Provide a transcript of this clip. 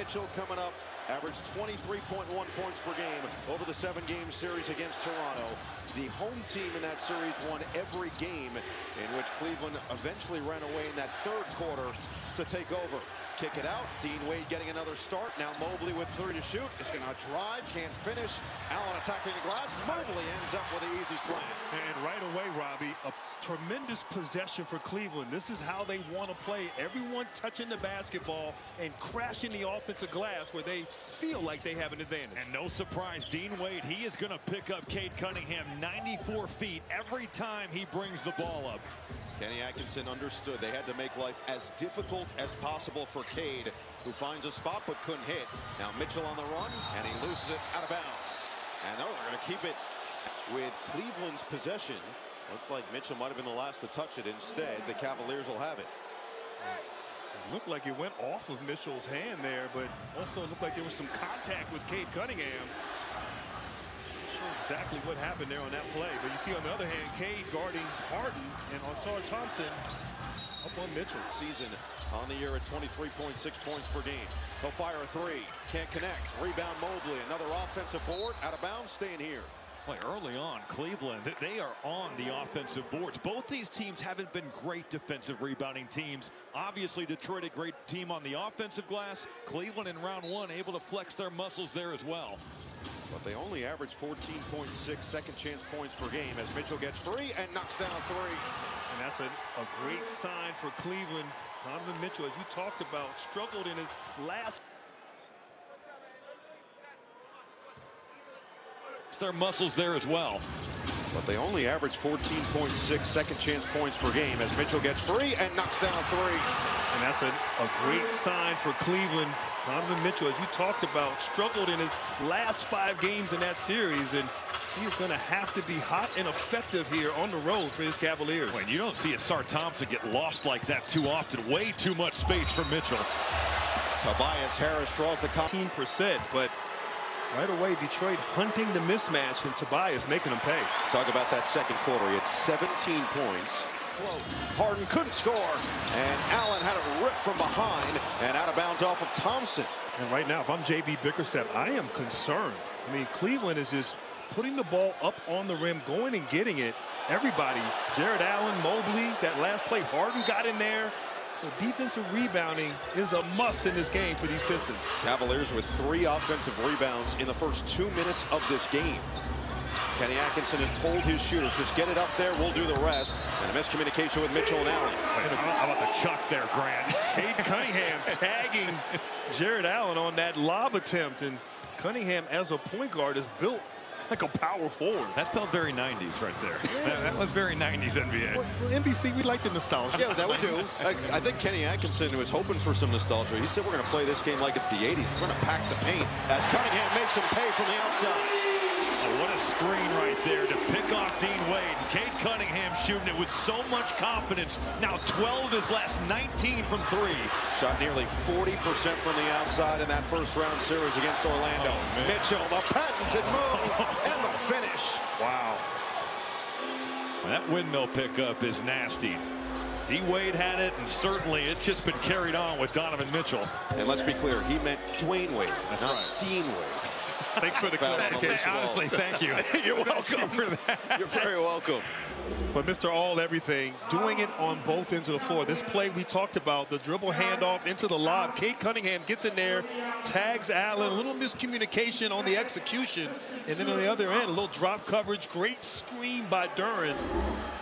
Mitchell coming up, averaged 23.1 points per game over the 7-game series against Toronto. The home team in that series won every game, in which Cleveland eventually ran away in that third quarter to take over. Kick it out. Dean Wade getting another start. Now Mobley with 3 to shoot. Is going to drive. Can't finish. Allen attacking the glass. Mobley ends up with an easy slam. And right away, Robbie, a tremendous possession for Cleveland. This is how they want to play. Everyone touching the basketball and crashing the offensive glass where they feel like they have an advantage. And no surprise, Dean Wade, he is going to pick up Cade Cunningham 94 feet every time he brings the ball up. Kenny Atkinson understood they had to make life as difficult as possible for Cade, who finds a spot but couldn't hit. Now Mitchell on the run, and he loses it out of bounds. And no, they're going to keep it with Cleveland's possession. Looked like Mitchell might have been the last to touch it. Instead, the Cavaliers will have it. It looked like it went off of Mitchell's hand there, but also looked like there was some contact with Cade Cunningham. Not sure exactly what happened there on that play, but you see on the other hand, Cade guarding Harden and Ausar Thompson up on Mitchell. Season on the year at 23.6 points per game. He'll fire a 3, can't connect. Rebound Mobley, another offensive board, out of bounds, staying here. Boy, early on, Cleveland, they are on the offensive boards. Both these teams haven't been great defensive rebounding teams. Obviously, Detroit a great team on the offensive glass. Cleveland in round 1 able to flex their muscles there as well. But they only average 14.6 second chance points per game as Mitchell gets free and knocks down a 3. And that's a great sign for Cleveland. Donovan Mitchell, as you talked about, struggled in his last. Their muscles there as well. But they only average 14.6 second chance points per game as Mitchell gets free and knocks down a 3. And that's a great sign for Cleveland. Donovan Mitchell, as you talked about, struggled in his last 5 games in that series, and he is going to have to be hot and effective here on the road for his Cavaliers. When you don't see Ausar Thompson get lost like that too often. Way too much space for Mitchell. Tobias Harris draws the 15%, but right away, Detroit hunting the mismatch, and Tobias making them pay. Talk about that second quarter. He had 17 points. Harden couldn't score, and Allen had it ripped from behind and out of bounds off of Thompson. And right now, if I'm J.B. Bickerstaff, I am concerned. I mean, Cleveland is just putting the ball up on the rim, going and getting it. Everybody, Jared Allen, Mobley, that last play, Harden got in there. So defensive rebounding is a must in this game for these Pistons. Cavaliers with 3 offensive rebounds in the first 2 minutes of this game. Kenny Atkinson has told his shooters, just get it up there, we'll do the rest. And a miscommunication with Mitchell and Allen. How about the chuck there, Grant? Cade Cunningham tagging Jared Allen on that lob attempt. And Cunningham, as a point guard, is built like a power forward. That felt very 90s right there. That was very 90s NBA. Well, NBC, we like the nostalgia. Yeah, that we do. I think Kenny Atkinson was hoping for some nostalgia. He said we're going to play this game like it's the 80s. We're going to pack the paint as Cunningham makes him pay from the outside. Oh, what a screen right there to pick off Dean Wade. Cade Cunningham shooting it with so much confidence. Now 12 of his last 19 from 3. Shot nearly 40% from the outside in that first round series against Orlando. Oh, Mitchell, the patented move, and the finish. Wow. That windmill pickup is nasty. D. Wade had it, and certainly it's just been carried on with Donovan Mitchell. And let's be clear, he meant Dwayne Wade, That's not right. Dean Wade. Thanks for the clarification. Honestly, thank you. You're welcome. For that. You're very welcome. But Mr. All Everything, doing it on both ends of the floor. This play we talked about, the dribble handoff into the lob. Cade Cunningham gets in there, tags Allen, a little miscommunication on the execution. And then on the other end, a little drop coverage, great screen by Duren.